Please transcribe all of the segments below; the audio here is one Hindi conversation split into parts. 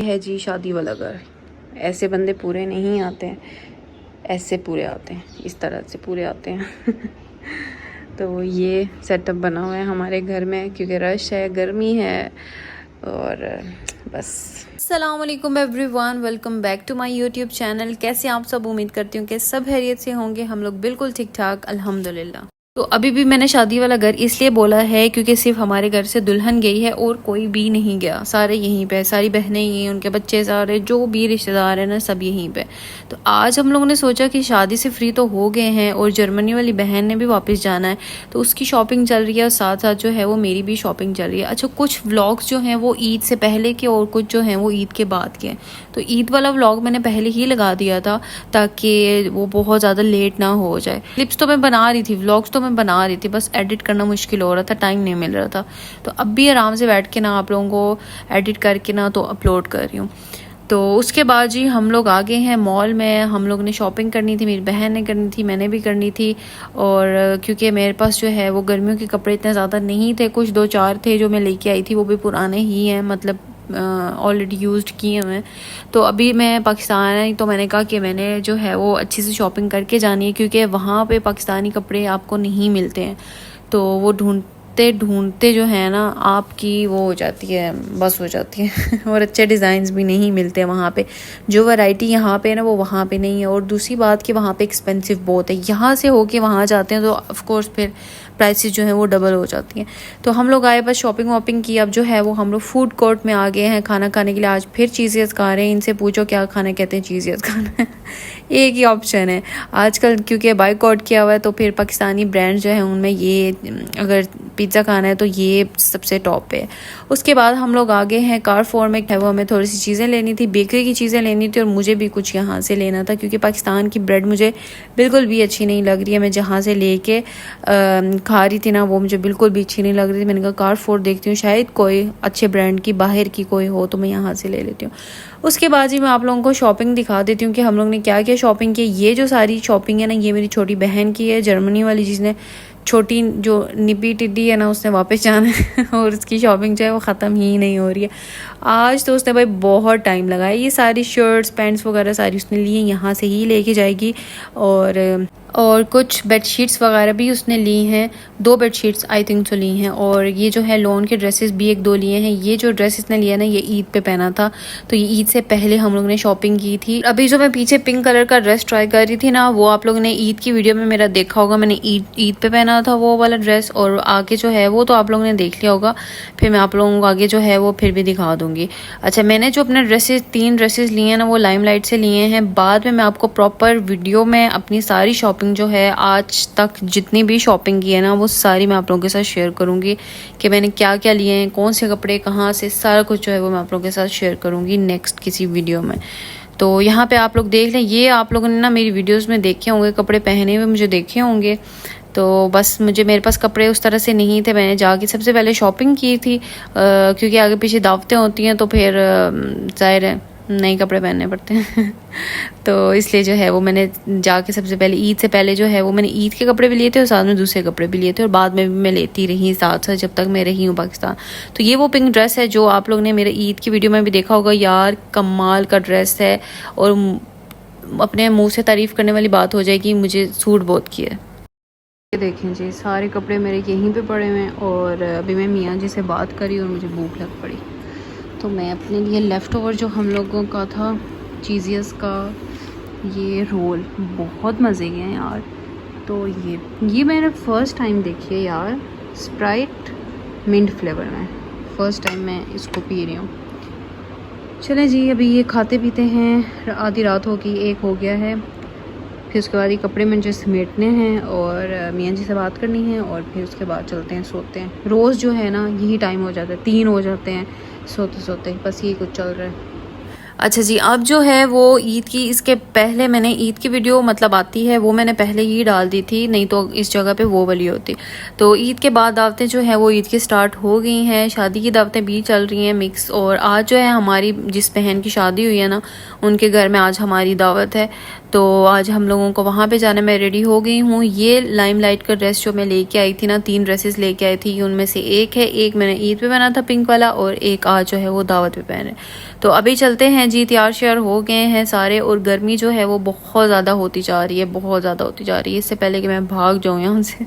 है जी शादी वाला घर। ऐसे बंदे पूरे नहीं आते हैं, ऐसे पूरे आते हैं, इस तरह से पूरे आते हैं। तो ये सेटअप बना हुआ है हमारे घर में क्योंकि रश है, गर्मी है और बस। अस्सलाम वालेकुम everyone, welcome back to my YouTube channel. कैसे आप सब? उम्मीद करती हूँ कि सब खैरियत से होंगे। हम लोग बिल्कुल ठीक ठाक अल्हम्दुलिल्लाह। तो अभी भी मैंने शादी वाला घर इसलिए बोला है क्योंकि सिर्फ हमारे घर से दुल्हन गई है और कोई भी नहीं गया। सारे यहीं पे, सारी बहनें यहीं, उनके बच्चे, सारे जो भी रिश्तेदार हैं ना सब यहीं पे। तो आज हम लोगों ने सोचा कि शादी से फ्री तो हो गए हैं और जर्मनी वाली बहन ने भी वापस जाना है तो उसकी शॉपिंग चल रही है और साथ साथ जो है वो मेरी भी शॉपिंग चल रही है। अच्छा, कुछ व्लॉग्स जो हैं वो ईद से पहले के और कुछ जो हैं वो ईद के बाद के। तो ईद वाला व्लॉग मैंने पहले ही लगा दिया था ताकि वो बहुत ज़्यादा लेट ना हो जाए। क्लिप्स तो मैं बना रही थी, व्लॉग्स तो मैं बना रही थी, बस एडिट करना मुश्किल हो रहा था, टाइम नहीं मिल रहा था। तो अब भी आराम से बैठ के ना आप लोगों को एडिट करके ना तो अपलोड कर रही हूँ। तो उसके बाद जी हम लोग आ गए हैं मॉल में। हम लोग ने शॉपिंग करनी थी, मेरी बहन ने करनी थी, मैंने भी करनी थी। और क्योंकि मेरे पास जो है वो गर्मियों के कपड़े इतने ज़्यादा नहीं थे, कुछ 2-4 थे जो मैं लेके आई थी, वो भी पुराने ही हैं, मतलब ऑलरेडी यूज्ड किए हुए हैं। तो अभी मैं पाकिस्तान आई तो मैंने कहा कि मैंने जो है वो अच्छी से शॉपिंग करके जानी है क्योंकि वहाँ पे पाकिस्तानी कपड़े आपको नहीं मिलते हैं। तो वो ढूंढते ढूंढते जो है ना आपकी वो हो जाती है, बस हो जाती है। और अच्छे डिज़ाइंस भी नहीं मिलते वहाँ पे। जो वैरायटी यहाँ पे है ना वो वहाँ पे नहीं है। और दूसरी बात कि वहाँ पे एक्सपेंसिव बहुत है। यहाँ से होके वहाँ जाते हैं तो ऑफ कोर्स फिर प्राइसेस जो हैं वो डबल हो जाती हैं। तो हम लोग आए, बस शॉपिंग वॉपिंग की। अब जो है वो हम लोग फूड कोर्ट में आ गए हैं खाना खाने के लिए। आज फिर चीज़ें खा रहे हैं। इनसे पूछो क्या खाना, कहते हैं चीज़ें खाना है। एक ही ऑप्शन है आजकल क्योंकि बाइकआउट किया हुआ है तो फिर पाकिस्तानी ब्रांड जो है उनमें ये, अगर पिज़्ज़ा खाना है तो ये सबसे टॉप पे है। उसके बाद हम लोग आ गए हैं कारफोर में। वो हमें थोड़ी सी चीज़ें लेनी थी, बेकरी की चीज़ें लेनी थी और मुझे भी कुछ यहाँ से लेना था क्योंकि पाकिस्तान की ब्रेड मुझे बिल्कुल भी अच्छी नहीं लग रही है। मैं जहाँ से लेके खा रही थी ना वो मुझे बिल्कुल भी अच्छी नहीं लग रही थी। मैंने कहा कारफोर देखती हूँ, शायद कोई अच्छे ब्रांड की बाहर की कोई हो तो मैं यहाँ से ले लेती हूँ। उसके बाद ही मैं आप लोगों को शॉपिंग दिखा देती हूँ कि हम लोग ने क्या क्या शॉपिंग की। ये जो सारी शॉपिंग है ना ये मेरी छोटी बहन की है, जर्मनी वाली, जिसने छोटी जो निपी टिड्डी है ना उसने वापस जाना है। और उसकी शॉपिंग जो है वो ख़त्म ही नहीं हो रही है। आज तो उसने भाई बहुत टाइम लगाया। ये सारी शर्ट्स पैंट्स वगैरह सारी उसने लिए, यहाँ से ही लेके जाएगी। और कुछ बेडशीट्स वगैरह भी उसने ली हैं, 2 बेडशीट्स आई थिंक तो ली हैं। और ये जो है लॉन के ड्रेसेस भी 1-2 लिए हैं। ये जो ड्रेस इसने लिया ना ये ईद पे पहना था, तो ये ईद से पहले हम लोग ने शॉपिंग की थी। अभी जो मैं पीछे पिंक कलर का ड्रेस ट्राई कर रही थी ना वो आप लोगों ने ईद की वीडियो में मेरा देखा होगा। मैंने ईद पे पहना था वो वाला ड्रेस, और आगे जो है वो तो आप लोगों ने देख लिया होगा। फिर मैं आप लोगों को आगे जो है वो फिर भी दिखा दूंगी। अच्छा, मैंने जो अपने ड्रेसेस 3 ड्रेसेस लिए हैं ना वो लाइमलाइट से लिए हैं। बाद में मैं आपको प्रॉपर वीडियो में अपनी सारी शॉपिंग जो है आज तक जितनी भी शॉपिंग की है ना वो सारी मैं आप लोगों के साथ शेयर करूंगी कि मैंने क्या क्या लिए हैं, कौन से कपड़े कहाँ से, सारा कुछ जो है वो मैं आप लोगों के साथ शेयर करूंगी नेक्स्ट किसी वीडियो में। तो यहाँ पे आप लोग देख लें, ये आप लोगों ने ना मेरी वीडियोस में देखे होंगे, कपड़े पहने हुए मुझे देखे होंगे। तो बस मेरे पास कपड़े उस तरह से नहीं थे। मैंने जाके सबसे पहले शॉपिंग की थी क्योंकि आगे पीछे दावतें होती हैं तो फिर जाहिर है नए कपड़े पहनने पड़ते हैं। तो इसलिए जो है वो मैंने जाके सबसे पहले ईद से पहले जो है वो मैंने ईद के कपड़े भी लिए थे और साथ में दूसरे कपड़े भी लिए थे और बाद में भी मैं लेती रही साथ साथ जब तक मैं रही हूँ पाकिस्तान। तो ये वो पिंक ड्रेस है जो आप लोग ने मेरे ईद की वीडियो में भी देखा होगा। यार कमाल का ड्रेस है और अपने मुँह से तारीफ़ करने वाली बात हो जाएगी, मुझे सूट बहुत किया है। ये देखें जी सारे कपड़े मेरे यहीं पे पड़े हुए हैं और अभी मैं मियाँ जी से बात करी और मुझे भूख लग पड़ी तो मैं अपने लिए लेफ़्ट ओवर जो हम लोगों का था चीज़ियस का ये रोल बहुत मज़े के हैं यार। तो ये मैंने फ़र्स्ट टाइम देखी है यार, स्प्राइट मिंट फ्लेवर में फ़र्स्ट टाइम मैं इसको पी रही हूँ। चलें जी अभी ये खाते पीते हैं। आधी रात होगी, 1 हो गया है। फिर उसके बाद ये कपड़े मुझे समेटने हैं और मियाँ जी से बात करनी है और फिर उसके बाद चलते हैं, सोते हैं। रोज़ जो है ना यही टाइम हो जाता है, 3 हो जाते हैं सोते सोते, बस यही कुछ चल रहा है। अच्छा जी, अब जो है वो ईद की, इसके पहले मैंने ईद की वीडियो मतलब आती है वो मैंने पहले ही डाल दी थी, नहीं तो इस जगह पे वो वाली होती। तो ईद के बाद दावतें जो है वो ईद की स्टार्ट हो गई हैं, शादी की दावतें भी चल रही हैं मिक्स। और आज जो है हमारी जिस बहन की शादी हुई है ना उनके घर में आज हमारी दावत है। तो आज हम लोगों को वहाँ पे जाना। मैं रेडी हो गई हूँ। ये लाइमलाइट का ड्रेस जो मैं लेके आई थी ना, 3 ड्रेसेस लेके आई थी, उनमें से एक है, एक मैंने ईद पे पहना था पिंक वाला, और एक आज जो है वो दावत पे पहने। तो अभी चलते हैं जी, तैयार श्यार हो गए हैं सारे। और गर्मी जो है वो बहुत ज़्यादा होती जा रही है, बहुत ज़्यादा होती जा रही है, इससे पहले कि मैं भाग जाऊँ यहाँ से।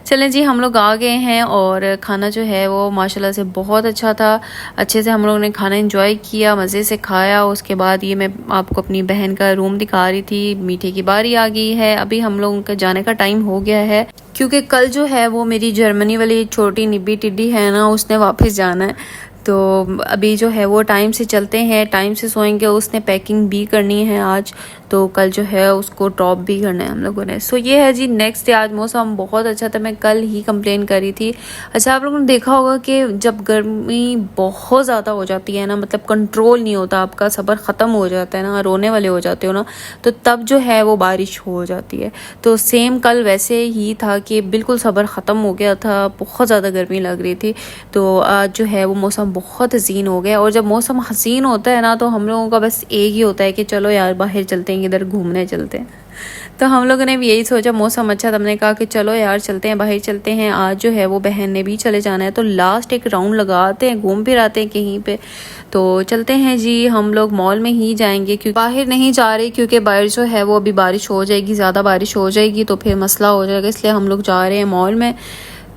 चलें जी, हम लोग आ गए हैं और खाना जो है वो माशाल्लाह से बहुत अच्छा था। अच्छे से हम लोगों ने खाना एंजॉय किया, मज़े से खाया। उसके बाद ये मैं आपको अपनी बहन का रूम दिखा रही थी। मीठे की बारी आ गई है। अभी हम लोगों का जाने का टाइम हो गया है, क्योंकि कल जो है वो मेरी जर्मनी वाली छोटी निब्बी टिड्डी है ना, उसने वापस जाना है। तो अभी जो है वो टाइम से चलते हैं, टाइम से सोएंगे। उसने पैकिंग भी करनी है आज, तो कल जो है उसको ड्रॉप भी करना है हम लोगों ने। सो ये है जी नेक्स्ट डे। आज मौसम बहुत अच्छा था, मैं कल ही कंप्लेन करी थी। अच्छा, आप लोगों ने देखा होगा कि जब गर्मी बहुत ज़्यादा हो जाती है ना, मतलब कंट्रोल नहीं होता, आपका सब्र ख़त्म हो जाता है ना, रोने वाले हो जाते हो ना, तो तब जो है वो बारिश हो जाती है। तो सेम कल वैसे ही था कि बिल्कुल सब्र ख़त्म हो गया था, बहुत ज़्यादा गर्मी लग रही थी। तो आज जो है वो मौसम बहुत हसीन हो गया। और जब मौसम हसीन होता है ना, तो हम लोगों का बस एक ही होता है कि चलो यार बाहर चलते हैं, इधर घूमने चलते हैं। तो हम लोगों ने भी यही सोचा, मौसम अच्छा था, हमने कहा कि चलो यार चलते हैं, बाहर चलते हैं। आज जो है वो बहन ने भी चले जाना है, तो लास्ट एक राउंड लगाते हैं, घूम फिर आते हैं कहीं पे। तो चलते हैं जी, हम लोग मॉल में ही जाएंगे, क्योंकि बाहर नहीं जा रहे, क्योंकि बाहर जो है वो अभी बारिश हो जाएगी, ज़्यादा बारिश हो जाएगी तो फिर मसला हो जाएगा। इसलिए हम लोग जा रहे हैं मॉल में।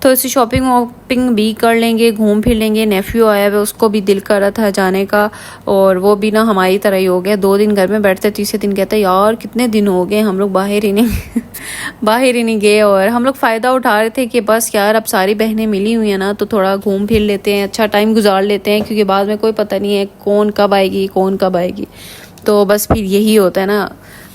तो इसी शॉपिंग वॉपिंग भी कर लेंगे, घूम फिर लेंगे। नेफ्यू आया है, उसको भी दिल कर रहा था जाने का, और वो भी ना हमारी तरह ही हो गया। 2 दिन घर में बैठते, तीसरे दिन कहता है यार कितने दिन हो गए हम लोग बाहर ही नहीं बाहर ही नहीं गए। और हम लोग फ़ायदा उठा रहे थे कि बस यार अब सारी बहनें मिली हुई हैं ना, तो थोड़ा घूम फिर लेते हैं, अच्छा टाइम गुजार लेते हैं, क्योंकि बाद में कोई पता नहीं है कौन कब आएगी, कौन कब आएगी। तो बस फिर यही होता है ना।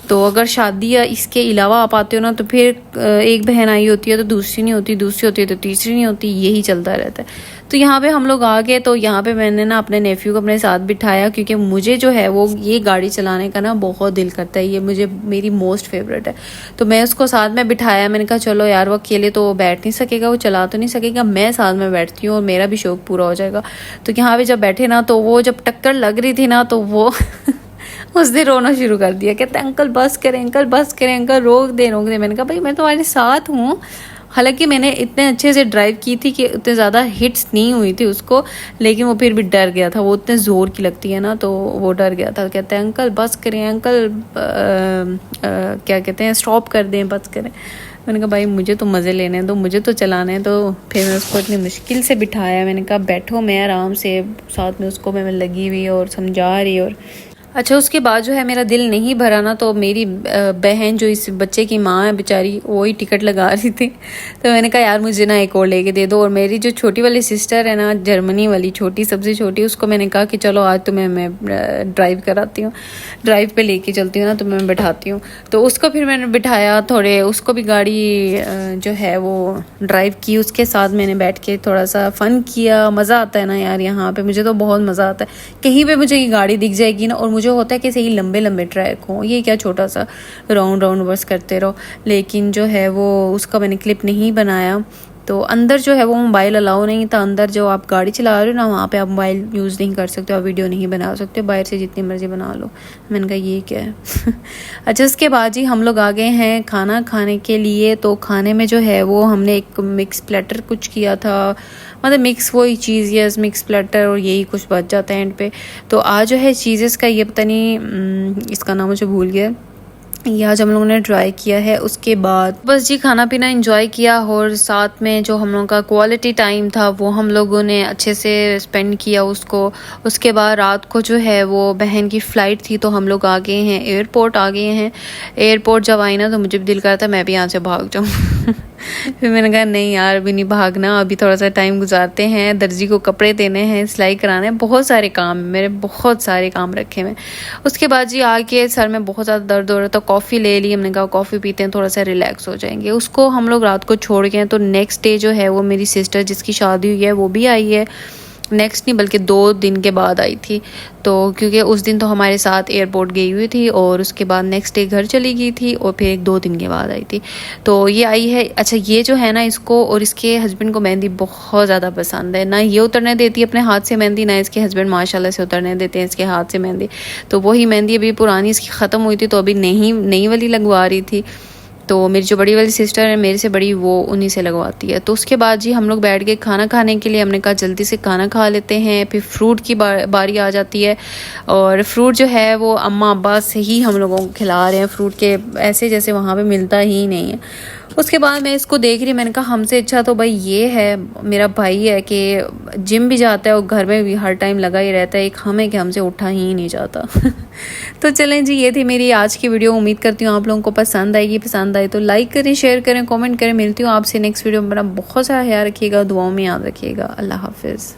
तो अगर शादी या इसके अलावा आप आते हो ना, तो फिर एक बहन आई होती है तो दूसरी नहीं होती, दूसरी होती है तो तीसरी नहीं होती, यही चलता रहता है। तो यहाँ पे हम लोग आ गए। तो यहाँ पे मैंने ना अपने नेफ्यू को अपने साथ बिठाया, क्योंकि मुझे जो है वो ये गाड़ी चलाने का ना बहुत दिल करता है, ये मुझे मेरी मोस्ट फेवरेट है। तो मैं उसको साथ में बिठाया, मैंने कहा चलो यार, वो अकेले तो बैठ नहीं सकेगा, वो चला तो नहीं सकेगा, मैं साथ में बैठती हूँ और मेरा भी शौक पूरा हो जाएगा। तो यहाँ पे जब बैठे ना, तो वो जब टक्कर लग रही थी ना, तो वो उसने रोना शुरू कर दिया, कहते अंकल बस करें, अंकल बस करें, अंकल रोक दे। मैंने कहा भाई मैं तुम्हारे साथ हूँ। हालांकि मैंने इतने अच्छे से ड्राइव की थी कि उतने ज़्यादा हिट्स नहीं हुई थी उसको, लेकिन वो फिर भी डर गया था। वो उतने ज़ोर की लगती है ना, तो वो डर गया था। कहते हैं अंकल बस करें, अंकल क्या कहते हैं, स्टॉप कर दें, बस करें। मैंने कहा भाई मुझे तो मज़े लेने हैं, तो मुझे तो चलाना है। तो फिर मैं उसको इतनी मुश्किल से बिठाया, मैंने कहा बैठो, मैं आराम से साथ में उसको मैं लगी हुई और समझा रही। और अच्छा, उसके बाद जो है मेरा दिल नहीं भरा ना, तो मेरी बहन जो इस बच्चे की माँ है बेचारी, वो ही टिकट लगा रही थी। तो मैंने कहा यार मुझे ना एक और लेके दे दो। और मेरी जो छोटी वाली सिस्टर है ना, जर्मनी वाली छोटी, सबसे छोटी, उसको मैंने कहा कि चलो आज तुम्हें मैं ड्राइव कराती हूँ, ड्राइव पे लेके चलती हूँ ना, तो मैं बैठाती हूँ। तो उसको फिर मैंने बिठाया, थोड़े उसको भी गाड़ी जो है वो ड्राइव की, उसके साथ मैंने बैठ के थोड़ा सा फ़न किया। मज़ा आता है ना यार यहाँ पे, मुझे तो बहुत मज़ा आता है। कहीं पे मुझे ये गाड़ी दिख जाएगी ना, और मुझे होता है कि सही लंबे लंबे ट्रैक हों, ये क्या छोटा सा राउंड राउंड बस करते रहो। लेकिन जो है वो उसका मैंने क्लिप नहीं बनाया। तो अंदर जो है वो मोबाइल अलाउ नहीं था। अंदर जो आप गाड़ी चला रहे हो ना, वहाँ पे आप मोबाइल यूज़ नहीं कर सकते, आप वीडियो नहीं बना सकते, बाहर से जितनी मर्जी बना लो। मैंने कहा ये क्या है अच्छा, उसके बाद जी हम लोग आ गए हैं खाना खाने के लिए। तो खाने में जो है वो हमने एक मिक्स प्लेटर कुछ किया था, मतलब मिक्स वही चीज़, यस मिक्स प्लेटर, और यही कुछ बच जाता है एंड पे। तो आज जो है चीज़ेस का ये पता नहीं इसका नाम मुझे भूल गया, ये आज हम लोगों ने ट्राई किया है। उसके बाद बस जी खाना पीना एंजॉय किया, और साथ में जो हम लोगों का क्वालिटी टाइम था वो हम लोगों ने अच्छे से स्पेंड किया उसको। उसके बाद रात को जो है वो बहन की फ़्लाइट थी, तो हम लोग आ गए हैं एयरपोर्ट, आ गए हैं एयरपोर्ट। जब आई ना, तो मुझे भी दिल कर रहा था मैं भी यहाँ से भाग जाऊँ फिर मैंने कहा नहीं यार, अभी नहीं भागना, अभी थोड़ा सा टाइम गुजारते हैं। दर्जी को कपड़े देने हैं, सिलाई कराना है, बहुत सारे काम मेरे, बहुत सारे काम रखे हुए। उसके बाद जी आके सर में बहुत ज़्यादा दर्द हो रहा था, कॉफ़ी ले ली। हमने कहा कॉफ़ी पीते हैं, थोड़ा सा रिलैक्स हो जाएंगे। उसको हम लोग रात को छोड़ गए। तो नेक्स्ट डे जो है वो मेरी सिस्टर जिसकी शादी हुई है वो भी आई है, नेक्स्ट नहीं बल्कि 2 दिन के बाद आई थी। तो क्योंकि उस दिन तो हमारे साथ एयरपोर्ट गई हुई थी और उसके बाद नेक्स्ट डे घर चली गई थी और फिर 1-2 दिन के बाद आई थी। तो ये आई है। अच्छा ये जो है ना, इसको और इसके हस्बैंड को मेहंदी बहुत ज़्यादा पसंद है। ना ये उतरने देती है अपने हाथ से मेहंदी, ना इसके हस्बैंड माशाल्लाह से उतरने देते हैं इसके हाथ से मेहंदी। तो वही मेहंदी अभी पुरानी इसकी ख़त्म हुई थी तो अभी नई वाली लगवा रही थी। तो मेरी जो बड़ी वाली सिस्टर है मेरे से बड़ी, वो उन्हीं से लगवाती है। तो उसके बाद जी हम लोग बैठ गए खाना खाने के लिए। हमने कहा जल्दी से खाना खा लेते हैं, फिर फ्रूट की बारी आ जाती है। और फ्रूट जो है वो अम्मा अब्बा से ही हम लोगों को खिला रहे हैं, फ्रूट के ऐसे जैसे वहाँ पे मिलता ही नहीं है। उसके बाद मैं इसको देख रही, मैंने कहा हमसे अच्छा तो भाई ये है, मेरा भाई है कि जिम भी जाता है और घर में भी हर टाइम लगा ही रहता है। एक हम है कि हमसे उठा ही नहीं जाता। तो चलें जी, ये थी मेरी आज की वीडियो। उम्मीद करती हूँ आप लोगों को पसंद आएगी। पसंद आए तो लाइक करें, शेयर करें, कमेंट करें। मिलती हूँ आपसे नेक्स्ट वीडियो में। बहुत सारा ख्याल रखिएगा, दुआओं में याद रखिएगा। अल्लाह हाफिज़।